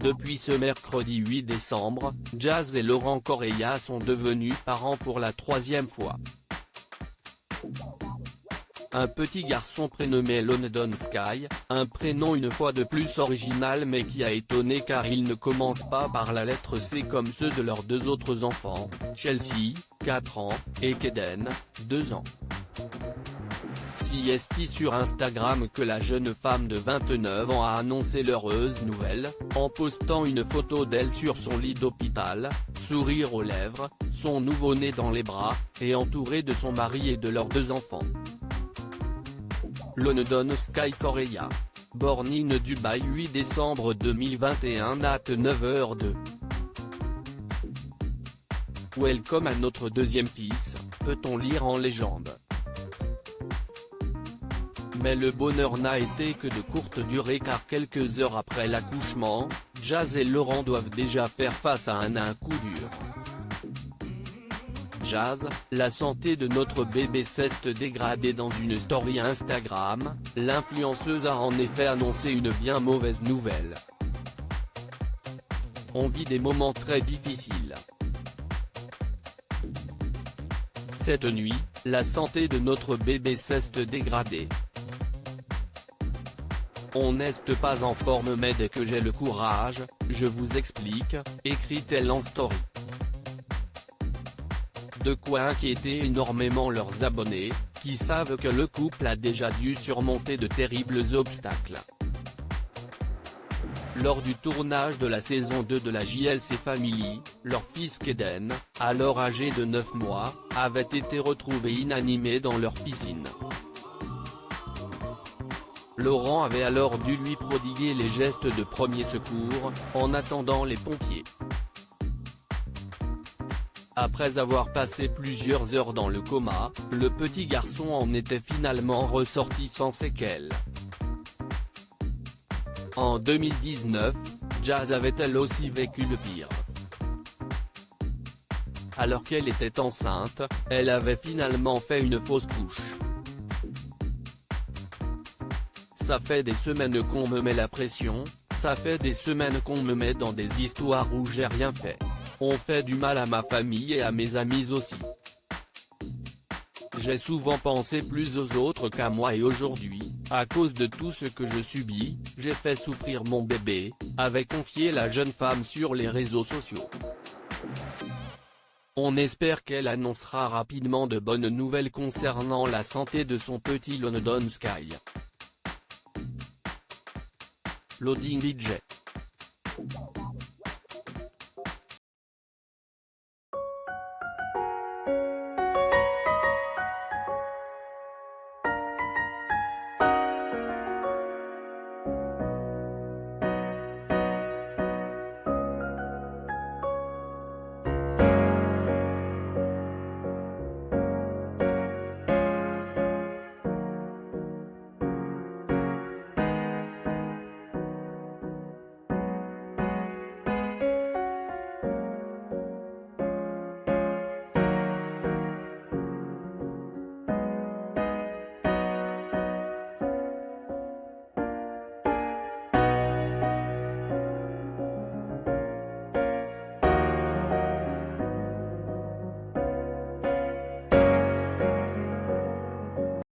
Depuis ce mercredi 8 décembre, Jazz et Laurent Correia sont devenus parents pour la troisième fois. Un petit garçon prénommé London Sky, un prénom une fois de plus original mais qui a étonné car il ne commence pas par la lettre C comme ceux de leurs deux autres enfants, Chelsea, 4 ans, et Kaden, 2 ans. C'est sur Instagram que la jeune femme de 29 ans a annoncé l'heureuse nouvelle, en postant une photo d'elle sur son lit d'hôpital, sourire aux lèvres, son nouveau-né dans les bras, et entourée de son mari et de leurs 2 enfants. London Sky Correia. Born in Dubai 8 décembre 2021 at 9h02. Welcome à notre deuxième fils, peut-on lire en légende. Mais le bonheur n'a été que de courte durée car quelques heures après l'accouchement, Jazz et Laurent doivent déjà faire face à un coup dur. Jazz, la santé de notre bébé s'est dégradée dans une story Instagram, l'influenceuse a en effet annoncé une bien mauvaise nouvelle. On vit des moments très difficiles. Cette nuit, la santé de notre bébé s'est dégradée. On n'est pas en forme mais dès que j'ai le courage, je vous explique, écrit-elle en story. De quoi inquiéter énormément leurs abonnés, qui savent que le couple a déjà dû surmonter de terribles obstacles. Lors du tournage de la saison 2 de la JLC Family, leur fils Kaden, alors âgé de 9 mois, avait été retrouvé inanimé dans leur piscine. Laurent avait alors dû lui prodiguer les gestes de premier secours, en attendant les pompiers. Après avoir passé plusieurs heures dans le coma, le petit garçon en était finalement ressorti sans séquelles. En 2019, Jazz avait elle aussi vécu le pire. Alors qu'elle était enceinte, elle avait finalement fait une fausse couche. Ça fait des semaines qu'on me met la pression, ça fait des semaines qu'on me met dans des histoires où j'ai rien fait. On fait du mal à ma famille et à mes amis aussi. J'ai souvent pensé plus aux autres qu'à moi et aujourd'hui, à cause de tout ce que je subis, j'ai fait souffrir mon bébé, avait confié la jeune femme sur les réseaux sociaux. On espère qu'elle annoncera rapidement de bonnes nouvelles concernant la santé de son petit London Sky. Loading DJ.